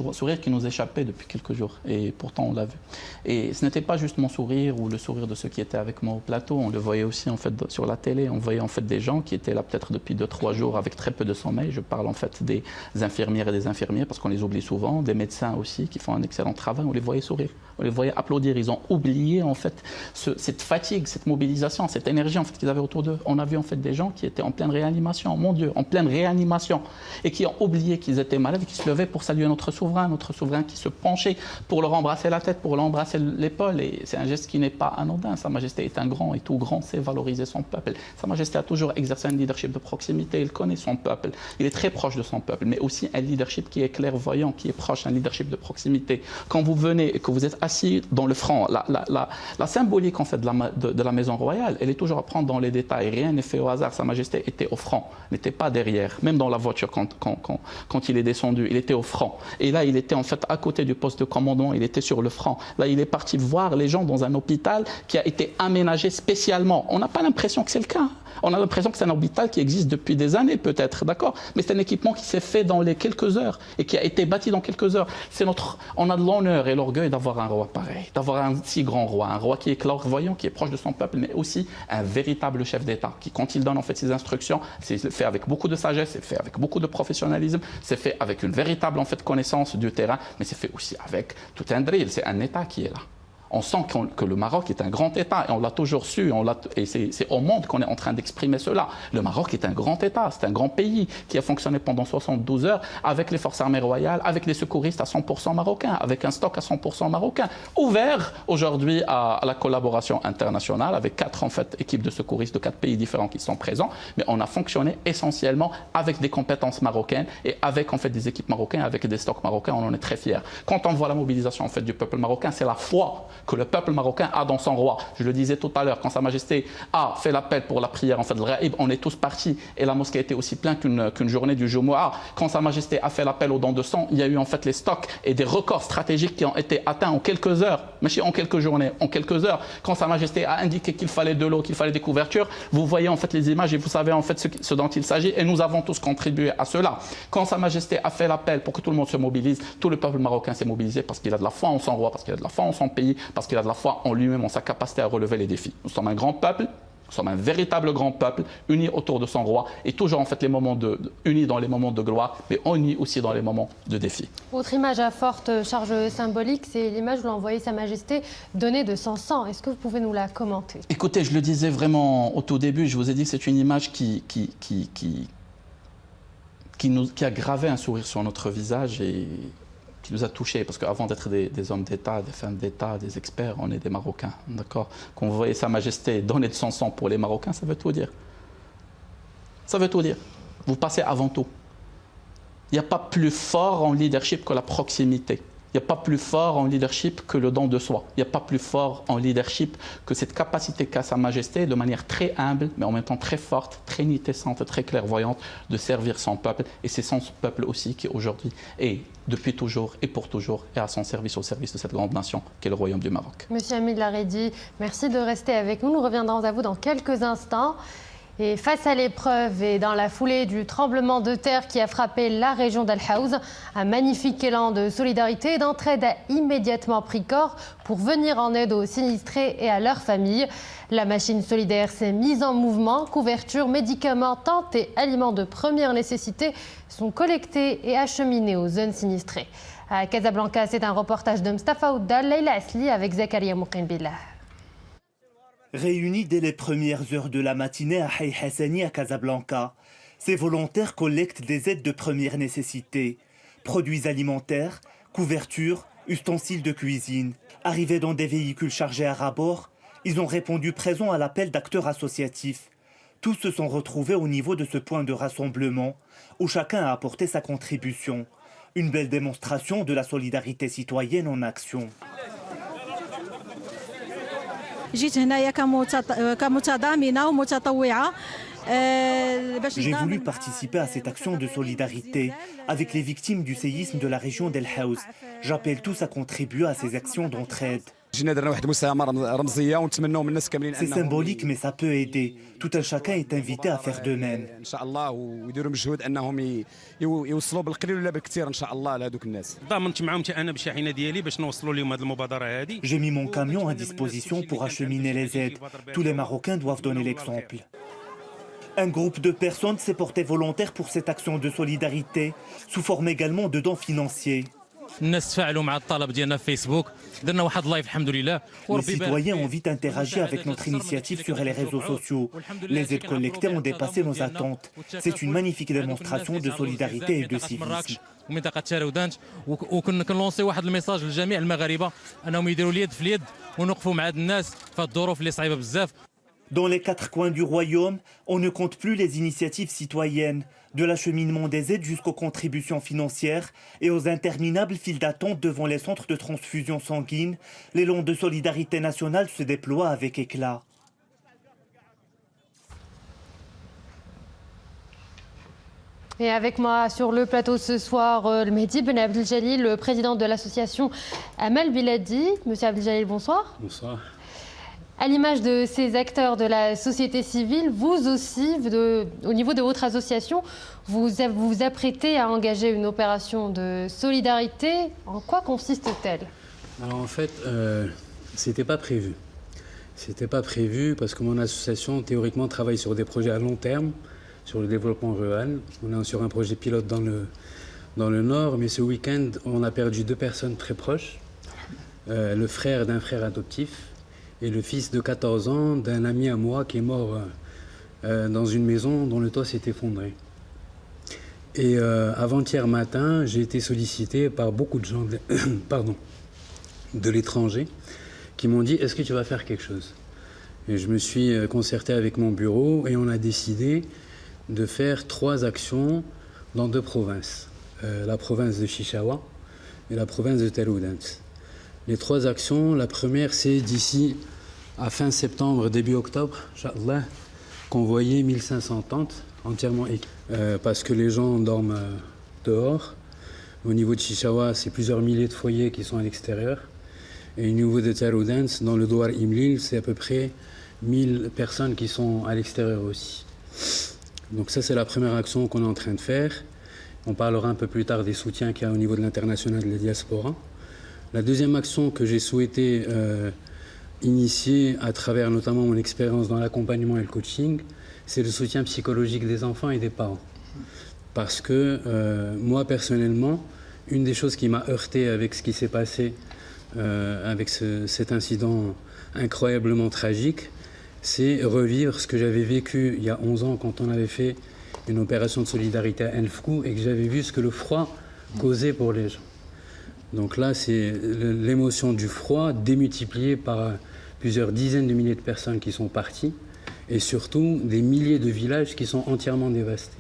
Un sourire qui nous échappait depuis quelques jours et pourtant on l'a vu. Et ce n'était pas juste mon sourire ou le sourire de ceux qui étaient avec moi au plateau, on le voyait aussi en fait sur la télé, on voyait en fait des gens qui étaient là peut-être depuis 2-3 jours avec très peu de sommeil. Je parle en fait des infirmières et des infirmiers parce qu'on les oublie souvent, des médecins aussi qui font un excellent travail, on les voyait sourire. On les voyait applaudir, ils ont oublié en fait cette fatigue, cette mobilisation, cette énergie en fait qu'ils avaient autour d'eux. On a vu en fait des gens qui étaient en pleine réanimation, mon Dieu, en pleine réanimation, et qui ont oublié qu'ils étaient malades et qui se levaient pour saluer notre souverain qui se penchait pour leur embrasser la tête, pour leur embrasser l'épaule. Et c'est un geste qui n'est pas anodin. Sa Majesté est un grand et tout grand sait valoriser son peuple. Sa Majesté a toujours exercé un leadership de proximité, il connaît son peuple, il est très proche de son peuple, mais aussi un leadership qui est clairvoyant, qui est proche, un leadership de proximité. Quand vous venez et que vous êtes assis dans le front, la symbolique en fait de la maison royale, elle est toujours à prendre dans les détails. Rien n'est fait au hasard. Sa Majesté était au front, n'était pas derrière. Même dans la voiture, quand il est descendu, il était au front. Et là, il était en fait à côté du poste de commandement, il était sur le front. Là, il est parti voir les gens dans un hôpital qui a été aménagé spécialement. On n'a pas l'impression que c'est le cas. On a l'impression que c'est un hôpital qui existe depuis des années peut-être, d'accord? Mais c'est un équipement qui s'est fait dans les quelques heures et qui a été bâti dans quelques heures. On a de l'honneur et l'orgueil d'avoir un roi pareil, d'avoir un si grand roi, un roi qui est clairvoyant, qui est proche de son peuple, mais aussi un véritable chef d'État qui, quand il donne en fait ses instructions, c'est fait avec beaucoup de sagesse, c'est fait avec beaucoup de professionnalisme, c'est fait avec une véritable en fait connaissance du terrain, mais c'est fait aussi avec tout un drill. C'est un État qui est là. On sent que le Maroc est un grand État, et on l'a toujours su, et c'est au monde qu'on est en train d'exprimer cela. Le Maroc est un grand État, c'est un grand pays qui a fonctionné pendant 72 heures avec les forces armées royales, avec les secouristes à 100% marocains, avec un stock à 100% marocain, ouvert aujourd'hui à la collaboration internationale avec 4 en fait, équipes de secouristes de 4 pays différents qui sont présents, mais on a fonctionné essentiellement avec des compétences marocaines et avec en fait, des équipes marocaines, avec des stocks marocains, on en est très fiers. Quand on voit la mobilisation en fait, du peuple marocain, c'est la foi que le peuple marocain a dans son roi. Je le disais tout à l'heure, quand Sa Majesté a fait l'appel pour la prière, en fait, le Raïb, on est tous partis et la mosquée était aussi pleine qu'une journée du Jumu'ah. Quand Sa Majesté a fait l'appel aux dons de sang, il y a eu en fait les stocks et des records stratégiques qui ont été atteints en quelques heures, mais en quelques journées, en quelques heures. Quand Sa Majesté a indiqué qu'il fallait de l'eau, qu'il fallait des couvertures, vous voyez en fait les images et vous savez en fait ce dont il s'agit et nous avons tous contribué à cela. Quand Sa Majesté a fait l'appel pour que tout le monde se mobilise, tout le peuple marocain s'est mobilisé parce qu'il a de la foi en son roi, parce qu'il a de la foi en son pays, parce qu'il a de la foi en lui-même, en sa capacité à relever les défis. Nous sommes un grand peuple, nous Nous sommes un véritable grand peuple, uni autour de son roi, et toujours en fait unis dans les moments de gloire, mais unis aussi dans les moments de défi. Autre image à forte charge symbolique, c'est l'image où l'on voyait Sa Majesté donner de son sang. Est-ce que vous pouvez nous la commenter? Écoutez, je le disais vraiment au tout début, je vous ai dit que c'est une image qui a gravé un sourire sur notre visage et qui nous a touchés, parce qu'avant d'être des hommes d'État, des femmes d'État, des experts, on est des Marocains, d'accord? Quand vous voyez Sa Majesté donner de son sang pour les Marocains, ça veut tout dire. Ça veut tout dire. Vous passez avant tout. Il n'y a pas plus fort en leadership que la proximité. Il n'y a pas plus fort en leadership que le don de soi. Il n'y a pas plus fort en leadership que cette capacité qu'a Sa Majesté, de manière très humble, mais en même temps très forte, très nitessante, très clairvoyante, de servir son peuple. Et c'est son peuple aussi qui aujourd'hui est, depuis toujours et pour toujours, est à son service, au service de cette grande nation qu'est le Royaume du Maroc. Monsieur Hamid Laredi, merci de rester avec nous. Nous reviendrons à vous dans quelques instants. Et face à l'épreuve et dans la foulée du tremblement de terre qui a frappé la région d'Al Haouz, un magnifique élan de solidarité et d'entraide a immédiatement pris corps pour venir en aide aux sinistrés et à leurs familles. La machine solidaire s'est mise en mouvement. Couverture, médicaments, tentes et aliments de première nécessité sont collectés et acheminés aux zones sinistrées. À Casablanca, c'est un reportage de Mustafa Ouddal, Leila Asli avec Zakaria Mouqin-Billah. Réunis dès les premières heures de la matinée à Haï Hassani à Casablanca, ces volontaires collectent des aides de première nécessité, produits alimentaires, couvertures, ustensiles de cuisine. Arrivés dans des véhicules chargés à ras-bord, ils ont répondu présents à l'appel d'acteurs associatifs. Tous se sont retrouvés au niveau de ce point de rassemblement où chacun a apporté sa contribution. Une belle démonstration de la solidarité citoyenne en action. J'ai voulu participer à cette action de solidarité avec les victimes du séisme de la région d'El Haouz. J'appelle tous à contribuer à ces actions d'entraide. C'est symbolique, mais ça peut aider. Tout un chacun est invité à faire de même. J'ai mis mon camion à disposition pour acheminer les aides. Tous les Marocains doivent donner l'exemple. Un groupe de personnes s'est porté volontaire pour cette action de solidarité, sous forme également de dons financiers. Les citoyens ont vite interagi avec notre initiative sur les réseaux sociaux. Les aides collectées ont dépassé nos attentes. C'est une magnifique démonstration de solidarité et de civisme. Dans les 4 coins du royaume, on ne compte plus les initiatives citoyennes, de l'acheminement des aides jusqu'aux contributions financières et aux interminables files d'attente devant les centres de transfusion sanguine. L'élan de solidarité nationale se déploie avec éclat. Et avec moi sur le plateau ce soir, le Mehdi Ben Abdeljalil, le président de l'association Amal Biladi. Monsieur Abdeljalil, bonsoir. Bonsoir. À l'image de ces acteurs de la société civile, vous aussi, au niveau de votre association, vous vous apprêtez à engager une opération de solidarité. En quoi consiste-t-elle? Alors en fait, c'était pas prévu. C'était pas prévu parce que mon association, théoriquement, travaille sur des projets à long terme, sur le développement rural. On est sur un projet pilote dans le Nord, mais ce week-end, on a perdu 2 personnes très proches. Le frère d'un frère adoptif et le fils de 14 ans d'un ami à moi qui est mort dans une maison dont le toit s'est effondré. Et avant-hier matin, j'ai été sollicité par beaucoup de gens de l'étranger qui m'ont dit « Est-ce que tu vas faire quelque chose ?» Et je me suis concerté avec mon bureau et on a décidé de faire 3 actions dans 2 provinces. La province de Chichawa et la province de Tel Oudant. Les 3 actions, la première c'est d'ici à fin septembre, début octobre, Inch'Allah, convoyer 1500 tentes entièrement équipées. Parce que les gens dorment dehors. Au niveau de Chichawa, c'est plusieurs milliers de foyers qui sont à l'extérieur. Et au niveau de Tel Oudant, dans le Douar Imlil, c'est à peu près 1000 personnes qui sont à l'extérieur aussi. Donc ça, c'est la première action qu'on est en train de faire. On parlera un peu plus tard des soutiens qu'il y a au niveau de l'international de la diaspora. La deuxième action que j'ai souhaité initié à travers notamment mon expérience dans l'accompagnement et le coaching, c'est le soutien psychologique des enfants et des parents. Parce que moi, personnellement, une des choses qui m'a heurté avec ce qui s'est passé, avec cet incident incroyablement tragique, c'est revivre ce que j'avais vécu il y a 11 ans quand on avait fait une opération de solidarité à Elfkou et que j'avais vu ce que le froid causait pour les gens. Donc là, c'est l'émotion du froid démultipliée par plusieurs dizaines de milliers de personnes qui sont parties et surtout des milliers de villages qui sont entièrement dévastés.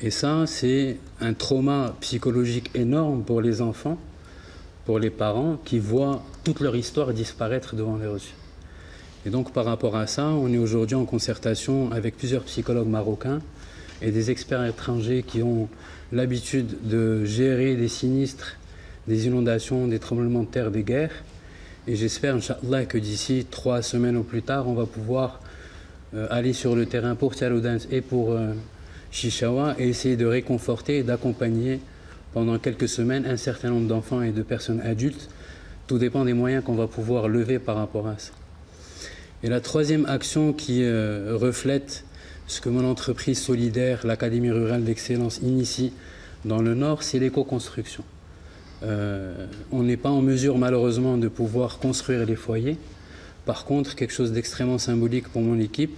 Et ça, c'est un trauma psychologique énorme pour les enfants, pour les parents qui voient toute leur histoire disparaître devant leurs yeux. Et donc par rapport à ça, on est aujourd'hui en concertation avec plusieurs psychologues marocains et des experts étrangers qui ont l'habitude de gérer des sinistres, des inondations, des tremblements de terre, des guerres. Et j'espère, Inch'Allah, que d'ici 3 semaines ou plus tard, on va pouvoir aller sur le terrain pour Taloudant et pour Chichaoua et essayer de réconforter et d'accompagner pendant quelques semaines un certain nombre d'enfants et de personnes adultes. Tout dépend des moyens qu'on va pouvoir lever par rapport à ça. Et la troisième action qui reflète ce que mon entreprise solidaire, l'Académie rurale d'excellence, initie dans le Nord, c'est l'éco-construction. On n'est pas en mesure malheureusement de pouvoir construire les foyers. Par contre, quelque chose d'extrêmement symbolique pour mon équipe,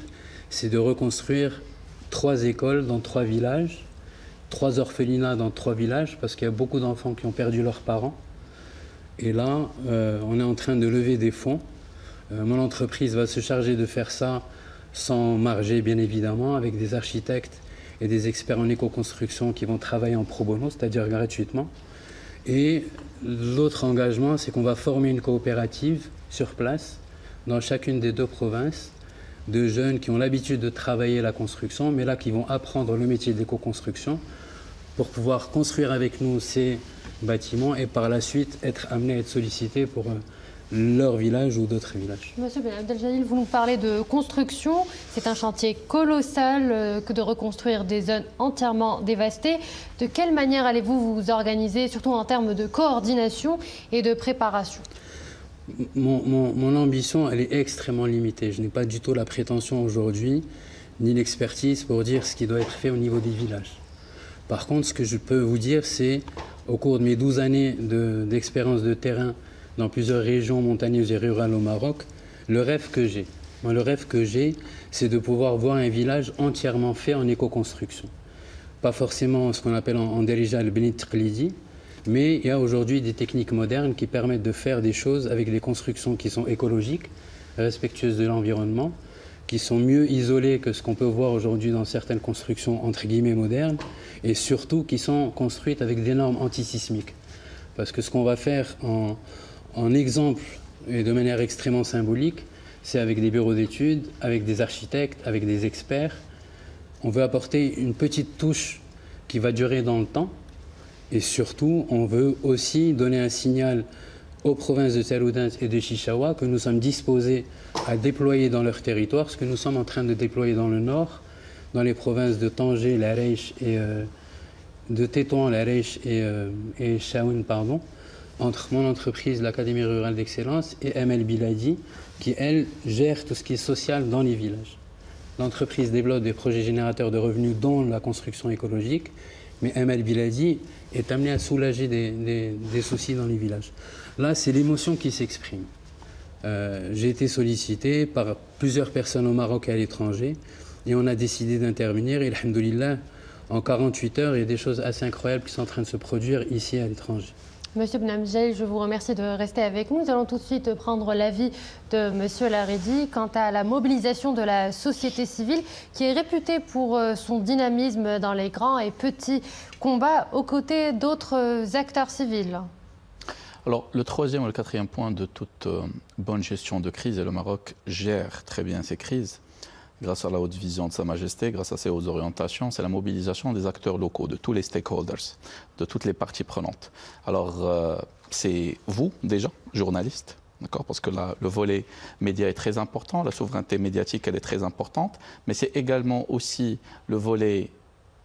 c'est de reconstruire 3 écoles dans 3 villages, 3 orphelinats dans 3 villages, parce qu'il y a beaucoup d'enfants qui ont perdu leurs parents. Et là, on est en train de lever des fonds. Mon entreprise va se charger de faire ça sans marger, bien évidemment, avec des architectes et des experts en éco-construction qui vont travailler en pro bono, c'est-à-dire gratuitement. Et l'autre engagement, c'est qu'on va former une coopérative sur place, dans chacune des 2 provinces, de jeunes qui ont l'habitude de travailler la construction, mais là qui vont apprendre le métier d'éco-construction pour pouvoir construire avec nous ces bâtiments et par la suite être amenés à être sollicités pour leur village ou d'autres villages. Monsieur Ben Abdeljalil, vous nous parlez de construction. C'est un chantier colossal que de reconstruire des zones entièrement dévastées. De quelle manière allez-vous vous organiser, surtout en termes de coordination et de préparation ? Mon ambition, elle est extrêmement limitée. Je n'ai pas du tout la prétention aujourd'hui, ni l'expertise pour dire ce qui doit être fait au niveau des villages. Par contre, ce que je peux vous dire, c'est au cours de mes 12 années d'expérience de terrain dans plusieurs régions montagneuses et rurales au Maroc, le rêve que j'ai. Moi, le rêve que j'ai, c'est de pouvoir voir un village entièrement fait en éco-construction. Pas forcément ce qu'on appelle en Derija le Benit Tqlidi, mais il y a aujourd'hui des techniques modernes qui permettent de faire des choses avec des constructions qui sont écologiques, respectueuses de l'environnement, qui sont mieux isolées que ce qu'on peut voir aujourd'hui dans certaines constructions entre guillemets modernes, et surtout qui sont construites avec des normes antisismiques. Parce que ce qu'on va faire en exemple et de manière extrêmement symbolique, c'est avec des bureaux d'études, avec des architectes, avec des experts. On veut apporter une petite touche qui va durer dans le temps. Et surtout, on veut aussi donner un signal aux provinces de Taloudant et de Chichaoua que nous sommes disposés à déployer dans leur territoire, ce que nous sommes en train de déployer dans le nord, dans les provinces de Tanger, Laraïch et de Tétouan, Laraïch et Chaouen, pardon, entre mon entreprise, l'Académie rurale d'excellence, et ML Biladi, qui, elle, gère tout ce qui est social dans les villages. L'entreprise développe des projets générateurs de revenus, dont la construction écologique, mais ML Biladi est amené à soulager des soucis dans les villages. Là, c'est l'émotion qui s'exprime. J'ai été sollicité par plusieurs personnes au Maroc et à l'étranger, et on a décidé d'intervenir, et alhamdoulilah, en 48 heures, il y a des choses assez incroyables qui sont en train de se produire ici à l'étranger. Monsieur Ben Abdeljalil, je vous remercie de rester avec nous. Nous allons tout de suite prendre l'avis de Monsieur Laredi quant à la mobilisation de la société civile qui est réputée pour son dynamisme dans les grands et petits combats aux côtés d'autres acteurs civils. Alors, le 3e et le 4e point de toute bonne gestion de crise, et le Maroc gère très bien ces crises, grâce à la haute vision de Sa Majesté, grâce à ses hautes orientations, c'est la mobilisation des acteurs locaux, de tous les stakeholders, de toutes les parties prenantes. Alors, c'est vous, déjà, journalistes, d'accord, parce que le volet média est très important, la souveraineté médiatique, elle est très importante, mais c'est également aussi le volet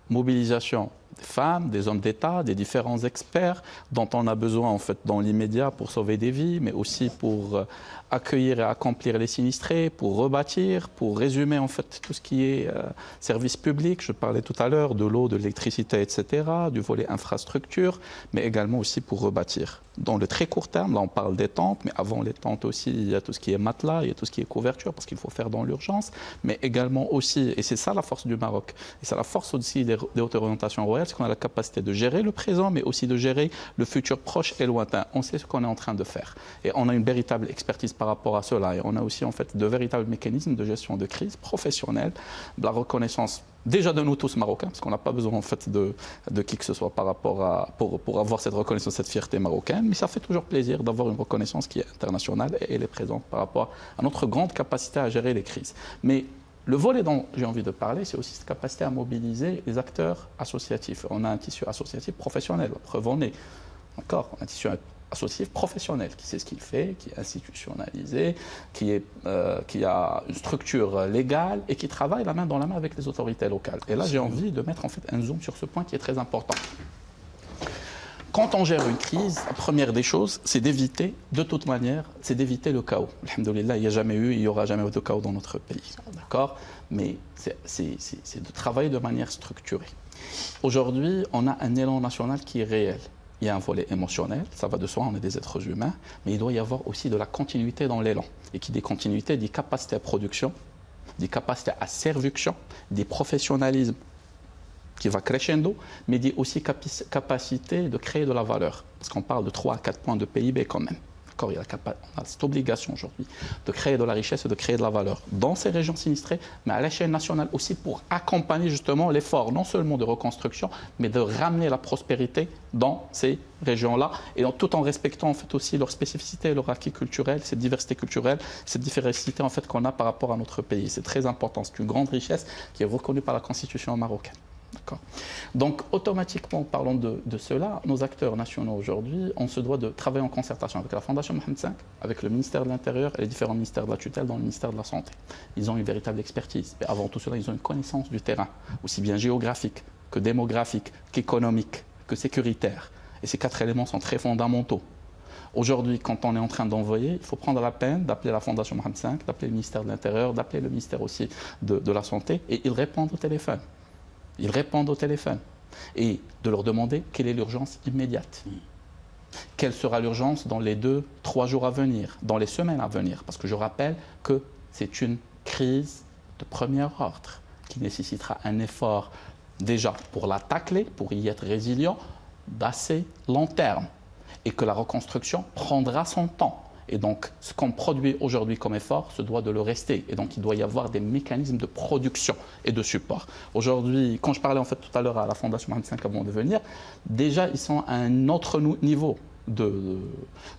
mobilisation des femmes, des hommes d'État, des différents experts dont on a besoin en fait dans l'immédiat pour sauver des vies, mais aussi pour accueillir et accomplir les sinistrés, pour rebâtir, pour résumer en fait tout ce qui est service public. Je parlais tout à l'heure de l'eau, de l'électricité, etc., du volet infrastructure, mais également aussi pour rebâtir. Dans le très court terme, là on parle des tentes, mais avant les tentes aussi, il y a tout ce qui est matelas, il y a tout ce qui est couverture, parce qu'il faut faire dans l'urgence, mais également aussi, et c'est ça la force du Maroc, et c'est la force aussi des hautes orientations royales, c'est qu'on a la capacité de gérer le présent, mais aussi de gérer le futur proche et lointain. On sait ce qu'on est en train de faire. Et on a une véritable expertise par rapport à cela. Et on a aussi en fait de véritables mécanismes de gestion de crise professionnelle, de la reconnaissance déjà de nous tous Marocains, parce qu'on n'a pas besoin en fait de qui que ce soit par rapport à, pour avoir cette reconnaissance, cette fierté marocaine, mais ça fait toujours plaisir d'avoir une reconnaissance qui est internationale et elle est présente par rapport à notre grande capacité à gérer les crises. Mais le volet dont j'ai envie de parler, c'est aussi cette capacité à mobiliser les acteurs associatifs. On a un tissu associatif professionnel, la preuve en est. D'accord, on a un tissu associatif professionnel qui sait ce qu'il fait, qui est institutionnalisé, qui a une structure légale et qui travaille la main dans la main avec les autorités locales. Et là, j'ai envie de mettre en fait un zoom sur ce point qui est très important. Quand on gère une crise, la première des choses, c'est d'éviter, de toute manière, c'est d'éviter le chaos. Alhamdoulilah, il n'y a jamais eu, il n'y aura jamais eu de chaos dans notre pays. D'accord ? Mais c'est de travailler de manière structurée. Aujourd'hui, on a un élan national qui est réel. Il y a un volet émotionnel, ça va de soi, on est des êtres humains, mais il doit y avoir aussi de la continuité dans l'élan. Et qui dit continuité, dit capacité à production, dit capacité à serviction, dit professionnalisme qui va crescendo, mais dit aussi capacité de créer de la valeur. Parce qu'on parle de 3 à 4 points de PIB quand même. On a cette obligation aujourd'hui de créer de la richesse et de créer de la valeur dans ces régions sinistrées, mais à l'échelle nationale aussi pour accompagner justement l'effort non seulement de reconstruction, mais de ramener la prospérité dans ces régions-là, et tout en respectant en fait aussi leur spécificité, leur acquis culturel, cette diversité culturelle, cette diversité en fait qu'on a par rapport à notre pays. C'est très important, c'est une grande richesse qui est reconnue par la Constitution marocaine. Donc, automatiquement, parlant de cela, nos acteurs nationaux aujourd'hui, on se doit de travailler en concertation avec la Fondation Mohamed V, avec le ministère de l'Intérieur et les différents ministères de la tutelle dans le ministère de la Santé. Ils ont une véritable expertise. Mais avant tout cela, ils ont une connaissance du terrain, aussi bien géographique que démographique, qu'économique, que sécuritaire. Et ces 4 éléments sont très fondamentaux. Aujourd'hui, quand on est en train d'envoyer, il faut prendre la peine d'appeler la Fondation Mohamed V, d'appeler le ministère de l'Intérieur, d'appeler le ministère aussi de la Santé, et ils répondent au téléphone. Ils répondent au téléphone et de leur demander quelle est l'urgence immédiate. Quelle sera l'urgence dans les 2-3 jours à venir, dans les semaines à venir. Parce que je rappelle que c'est une crise de premier ordre qui nécessitera un effort déjà pour la tacler, pour y être résilient, d'assez long terme. Et que la reconstruction prendra son temps. Et donc, ce qu'on produit aujourd'hui comme effort se doit de le rester. Et donc, il doit y avoir des mécanismes de production et de support. Aujourd'hui, quand je parlais en fait tout à l'heure à la Fondation Mohamed V avant de venir, déjà, ils sont à un autre niveau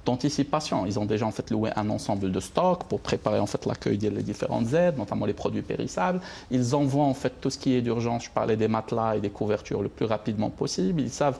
d'anticipation. Ils ont déjà en fait loué un ensemble de stocks pour préparer en fait l'accueil des différentes aides, notamment les produits périssables. Ils envoient en fait tout ce qui est d'urgence. Je parlais des matelas et des couvertures le plus rapidement possible. Ils savent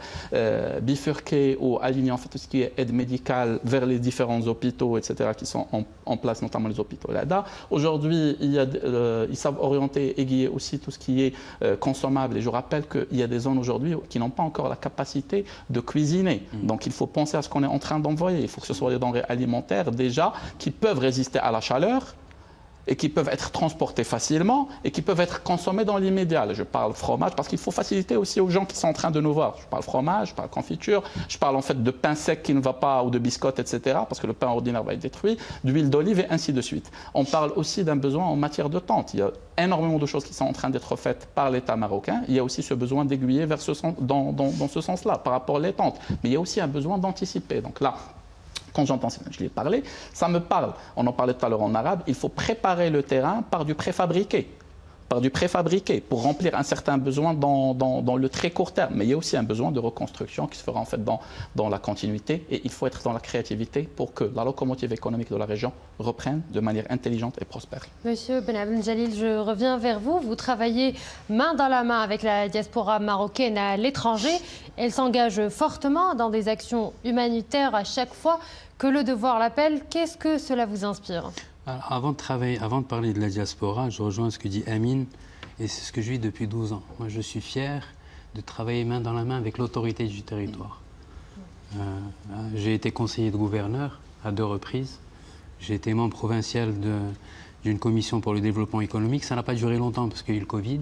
bifurquer ou aligner en fait tout ce qui est aide médicale vers les différents hôpitaux, etc., qui sont en place, notamment les hôpitaux LADA. Aujourd'hui, ils savent orienter, aiguiller aussi tout ce qui est consommable. Et je rappelle qu'il y a des zones aujourd'hui qui n'ont pas encore la capacité de cuisiner. Donc, il faut penser à ce qu'on est en train d'envoyer. Il faut que ce soit des denrées alimentaires déjà qui peuvent résister à la chaleur et qui peuvent être transportées facilement et qui peuvent être consommées dans l'immédiat. Je parle fromage parce qu'il faut faciliter aussi aux gens qui sont en train de nous voir. Je parle fromage, je parle confiture, je parle en fait de pain sec qui ne va pas ou de biscottes, etc. parce que le pain ordinaire va être détruit, d'huile d'olive et ainsi de suite. On parle aussi d'un besoin en matière de tente. Il y a énormément de choses qui sont en train d'être faites par l'État marocain. Il y a aussi ce besoin d'aiguiller vers ce sens, dans ce sens-là par rapport aux tentes. Mais il y a aussi un besoin d'anticiper. Donc là, quand j'entends ça, je l'ai parlé, ça me parle. On en parlait tout à l'heure en arabe, il faut préparer le terrain par du préfabriqué. Pour remplir un certain besoin dans le très court terme. Mais il y a aussi un besoin de reconstruction qui se fera en fait dans la continuité et il faut être dans la créativité pour que la locomotive économique de la région reprenne de manière intelligente et prospère. Monsieur Ben Abdeljalil, je reviens vers vous. Vous travaillez main dans la main avec la diaspora marocaine à l'étranger. Elle s'engage fortement dans des actions humanitaires à chaque fois que le devoir l'appelle. Qu'est-ce que cela vous inspire ? Alors, avant de parler de la diaspora, je rejoins ce que dit Amine, et c'est ce que je vis depuis 12 ans. Moi, je suis fier de travailler main dans la main avec l'autorité du territoire. J'ai été conseiller de gouverneur à 2 reprises. J'ai été membre provincial d'une commission pour le développement économique. Ça n'a pas duré longtemps parce qu'il y a eu le Covid.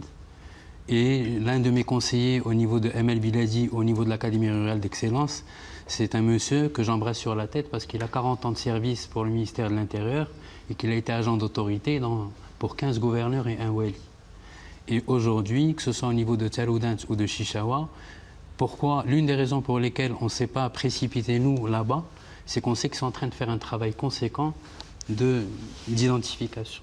Et l'un de mes conseillers au niveau de ML Biladi, au niveau de l'Académie rurale d'excellence, c'est un monsieur que j'embrasse sur la tête parce qu'il a 40 ans de service pour le ministère de l'Intérieur et qu'il a été agent d'autorité pour 15 gouverneurs et un wali. Et aujourd'hui, que ce soit au niveau de Tsaroudant ou de Chichawa, l'une des raisons pour lesquelles on ne s'est pas précipité, nous, là-bas, c'est qu'on sait qu'ils sont en train de faire un travail conséquent d'identification.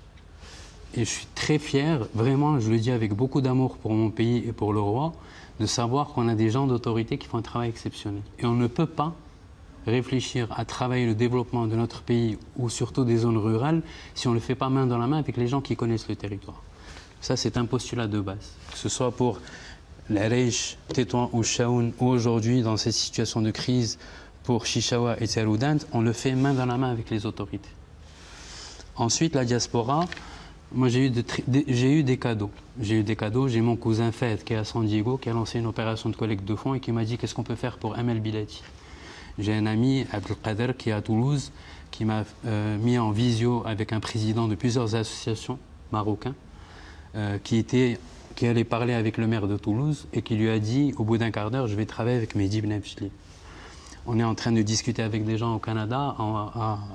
Et je suis très fier, vraiment, je le dis avec beaucoup d'amour pour mon pays et pour le roi, de savoir qu'on a des gens d'autorité qui font un travail exceptionnel. Et on ne peut pas réfléchir à travailler le développement de notre pays, ou surtout des zones rurales, si on ne le fait pas main dans la main avec les gens qui connaissent le territoire. Ça, c'est un postulat de base. Que ce soit pour l'Areish, Tétouan ou Chaoun, ou aujourd'hui, dans cette situation de crise, pour Chichawa et Tsaroudant, on le fait main dans la main avec les autorités. Ensuite, la diaspora, moi j'ai eu des cadeaux. J'ai mon cousin Fed qui est à San Diego, qui a lancé une opération de collecte de fonds et qui m'a dit qu'est-ce qu'on peut faire pour ML Biladi. J'ai un ami, Abdelkader, qui est à Toulouse, qui m'a mis en visio avec un président de plusieurs associations marocains, qui allait parler avec le maire de Toulouse et qui lui a dit, au bout d'un quart d'heure, je vais travailler avec Mehdi Benabchli. On est en train de discuter avec des gens au Canada,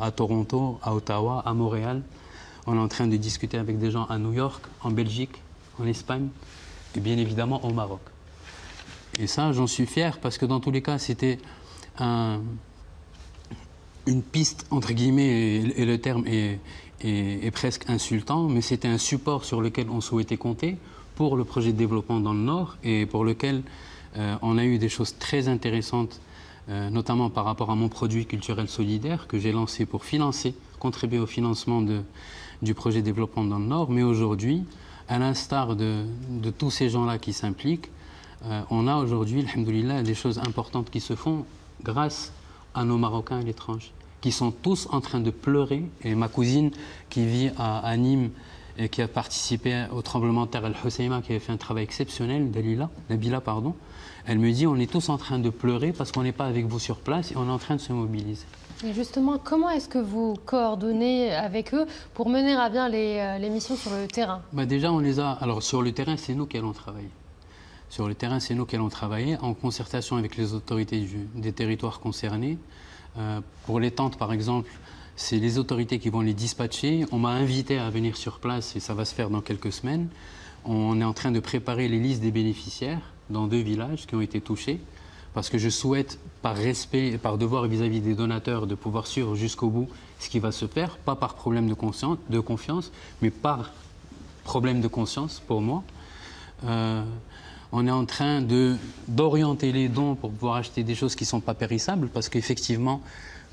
à Toronto, à Ottawa, à Montréal. On est en train de discuter avec des gens à New York, en Belgique, en Espagne et bien évidemment au Maroc. Et ça, j'en suis fier parce que dans tous les cas, c'était une piste, entre guillemets, et le terme est presque insultant, mais c'était un support sur lequel on souhaitait compter pour le projet de développement dans le Nord et pour lequel on a eu des choses très intéressantes, notamment par rapport à mon produit culturel solidaire que j'ai lancé pour contribuer au financement du projet de développement dans le Nord. Mais aujourd'hui, à l'instar de tous ces gens-là qui s'impliquent, on a aujourd'hui, alhamdoulilah, des choses importantes qui se font grâce à nos Marocains à l'étranger, qui sont tous en train de pleurer. Et ma cousine qui vit à Nîmes et qui a participé au tremblement de terre Al-Husseima, qui avait fait un travail exceptionnel, Nabila, pardon, elle me dit on est tous en train de pleurer parce qu'on n'est pas avec vous sur place et on est en train de se mobiliser. Et justement, comment est-ce que vous coordonnez avec eux pour mener à bien les missions sur le terrain? Déjà, on les a. Alors, sur le terrain, c'est nous qui allons travailler. Sur le terrain, c'est nous qui allons travailler en concertation avec les autorités des territoires concernés. Pour les tentes, par exemple, c'est les autorités qui vont les dispatcher. On m'a invité à venir sur place et ça va se faire dans quelques semaines. On est en train de préparer les listes des bénéficiaires dans 2 villages qui ont été touchés. Parce que je souhaite, par respect et par devoir vis-à-vis des donateurs, de pouvoir suivre jusqu'au bout ce qui va se faire, pas par problème de confiance, mais par problème de conscience pour moi. On est en train d'orienter les dons pour pouvoir acheter des choses qui ne sont pas périssables, parce qu'effectivement,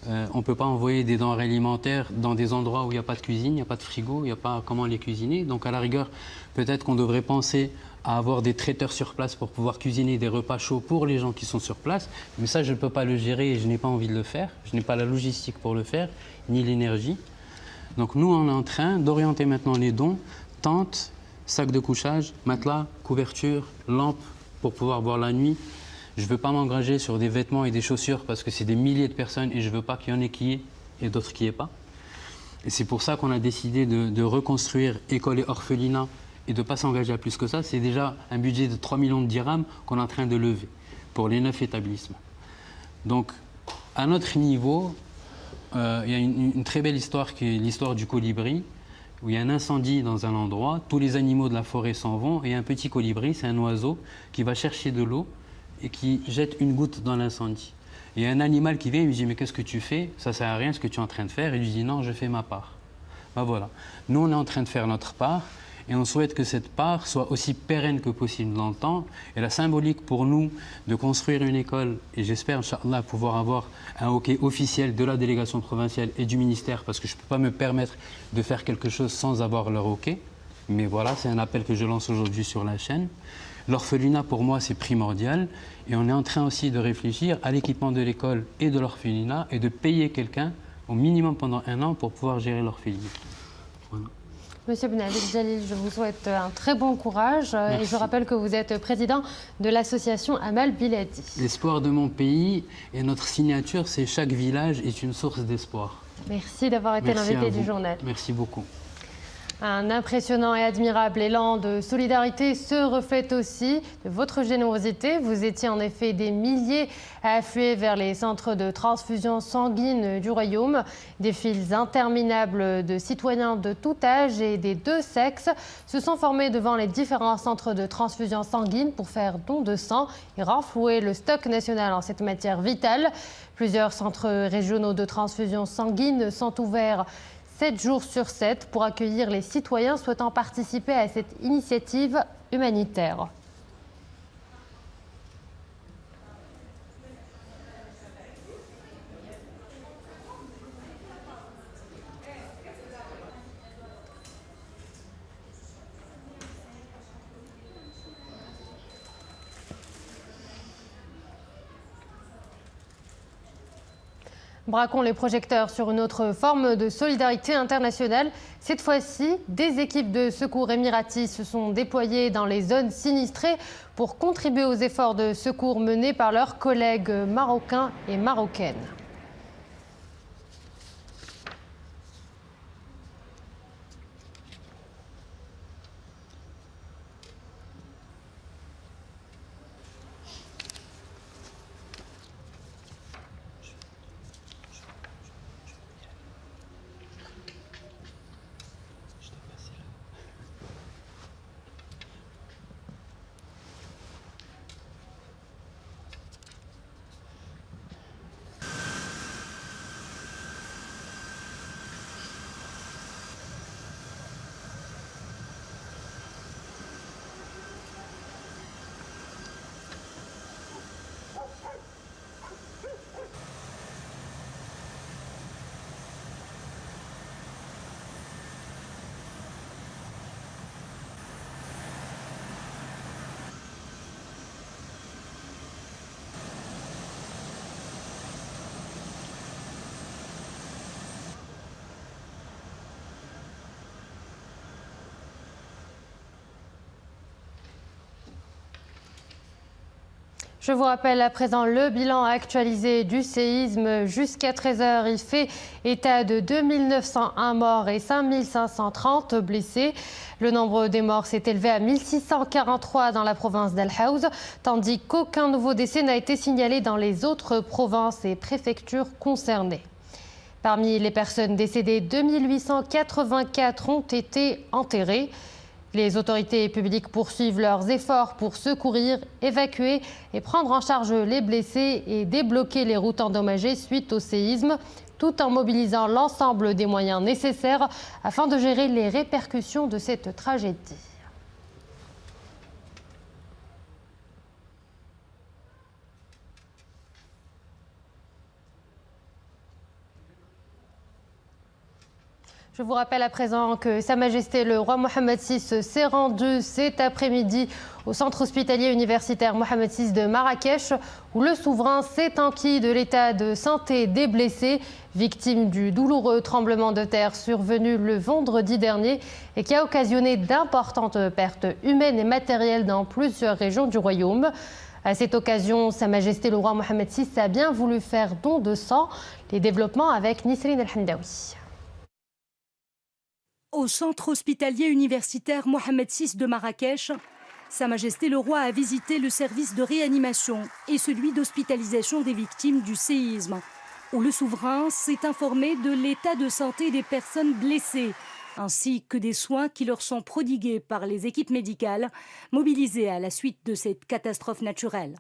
on ne peut pas envoyer des denrées alimentaires dans des endroits où il n'y a pas de cuisine, il n'y a pas de frigo, il n'y a pas comment les cuisiner. Donc à la rigueur, peut-être qu'on devrait penser à avoir des traiteurs sur place pour pouvoir cuisiner des repas chauds pour les gens qui sont sur place. Mais ça, je ne peux pas le gérer et je n'ai pas envie de le faire. Je n'ai pas la logistique pour le faire, ni l'énergie. Donc nous, on est en train d'orienter maintenant les dons, tentes, sacs de couchage, matelas, couverture, lampes pour pouvoir boire la nuit. Je ne veux pas m'engager sur des vêtements et des chaussures parce que c'est des milliers de personnes et je ne veux pas qu'il y en ait qui aient et d'autres qui n'aient pas. Et c'est pour ça qu'on a décidé de reconstruire école et orphelinat et de ne pas s'engager à plus que ça. C'est déjà un budget de 3 millions de dirhams qu'on est en train de lever pour les 9 établissements. Donc, à notre niveau, il y a une très belle histoire qui est l'histoire du colibri, où il y a un incendie dans un endroit, tous les animaux de la forêt s'en vont, et un petit colibri, c'est un oiseau, qui va chercher de l'eau et qui jette une goutte dans l'incendie. Il y a un animal qui vient et lui dit « Mais qu'est-ce que tu fais? Ça ne sert à rien ce que tu es en train de faire. » Et lui dit « Non, je fais ma part. » Voilà. Nous, on est en train de faire notre part. Et on souhaite que cette part soit aussi pérenne que possible dans le temps. Et la symbolique pour nous de construire une école, et j'espère, Inch'Allah, pouvoir avoir un OK officiel de la délégation provinciale et du ministère, parce que je ne peux pas me permettre de faire quelque chose sans avoir leur OK. Mais voilà, c'est un appel que je lance aujourd'hui sur la chaîne. L'orphelinat, pour moi, c'est primordial. Et on est en train aussi de réfléchir à l'équipement de l'école et de l'orphelinat et de payer quelqu'un au minimum pendant 1 an pour pouvoir gérer l'orphelinat. Voilà. Monsieur Benabel Jalil, je vous souhaite un très bon courage. Merci. Et je rappelle que vous êtes président de l'association Amal Biladi. L'espoir de mon pays et notre signature, c'est chaque village est une source d'espoir. Merci d'avoir été Merci l'invité à vous. du journal. Merci beaucoup. Un impressionnant et admirable élan de solidarité se reflète aussi de votre générosité. Vous étiez en effet des milliers à affluer vers les centres de transfusion sanguine du Royaume. Des files interminables de citoyens de tout âge et des deux sexes se sont formés devant les différents centres de transfusion sanguine pour faire don de sang et renflouer le stock national en cette matière vitale. Plusieurs centres régionaux de transfusion sanguine sont ouverts 7 jours sur 7 pour accueillir les citoyens souhaitant participer à cette initiative humanitaire. Braquons les projecteurs sur une autre forme de solidarité internationale. Cette fois-ci, des équipes de secours émiratis se sont déployées dans les zones sinistrées pour contribuer aux efforts de secours menés par leurs collègues marocains et marocaines. Je vous rappelle à présent le bilan actualisé du séisme. Jusqu'à 13h, il fait état de 2901 morts et 5530 blessés. Le nombre des morts s'est élevé à 1643 dans la province d'Al-Haouz, tandis qu'aucun nouveau décès n'a été signalé dans les autres provinces et préfectures concernées. Parmi les personnes décédées, 2884 ont été enterrées. Les autorités publiques poursuivent leurs efforts pour secourir, évacuer et prendre en charge les blessés et débloquer les routes endommagées suite au séisme, tout en mobilisant l'ensemble des moyens nécessaires afin de gérer les répercussions de cette tragédie. Je vous rappelle à présent que Sa Majesté le roi Mohammed VI s'est rendu cet après-midi au centre hospitalier universitaire Mohammed VI de Marrakech, où le souverain s'est enquis de l'état de santé des blessés, victimes du douloureux tremblement de terre survenu le vendredi dernier et qui a occasionné d'importantes pertes humaines et matérielles dans plusieurs régions du royaume. À cette occasion, Sa Majesté le roi Mohammed VI a bien voulu faire don de sang. Les développements avec Nisrine El-Hamdaoui. Au centre hospitalier universitaire Mohammed VI de Marrakech, Sa Majesté le roi a visité le service de réanimation et celui d'hospitalisation des victimes du séisme, où le souverain s'est informé de l'état de santé des personnes blessées, ainsi que des soins qui leur sont prodigués par les équipes médicales mobilisées à la suite de cette catastrophe naturelle.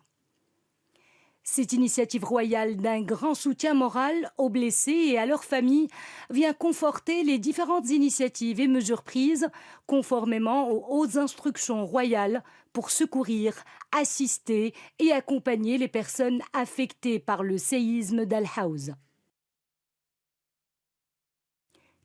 Cette initiative royale d'un grand soutien moral aux blessés et à leurs familles vient conforter les différentes initiatives et mesures prises conformément aux hautes instructions royales pour secourir, assister et accompagner les personnes affectées par le séisme d'Al-Haouz.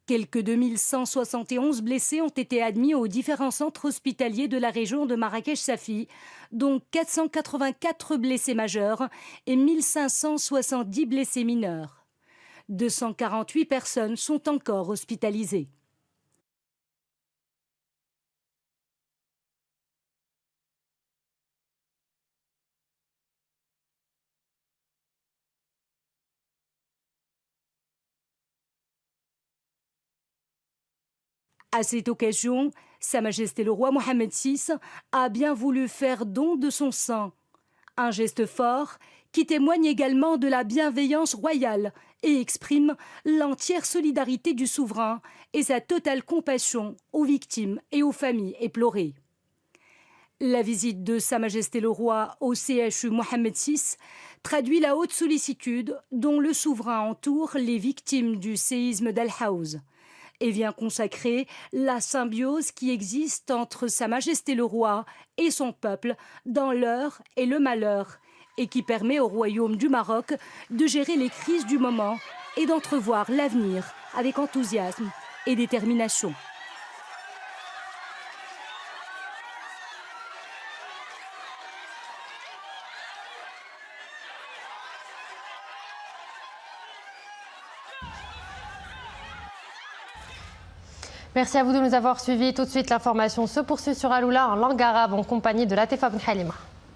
Quelques 2171 blessés ont été admis aux différents centres hospitaliers de la région de Marrakech-Safi, dont 484 blessés majeurs et 1570 blessés mineurs. 248 personnes sont encore hospitalisées. À cette occasion, Sa Majesté le roi Mohammed VI a bien voulu faire don de son sang. Un geste fort qui témoigne également de la bienveillance royale et exprime l'entière solidarité du souverain et sa totale compassion aux victimes et aux familles éplorées. La visite de Sa Majesté le roi au CHU Mohammed VI traduit la haute sollicitude dont le souverain entoure les victimes du séisme d'Al-Haouz et vient consacrer la symbiose qui existe entre Sa Majesté le roi et son peuple dans l'heure et le malheur, et qui permet au royaume du Maroc de gérer les crises du moment et d'entrevoir l'avenir avec enthousiasme et détermination. Merci à vous de nous avoir suivis. Tout de suite, l'information se poursuit sur Haloula en langue arabe en compagnie de Latifa Ben Halima.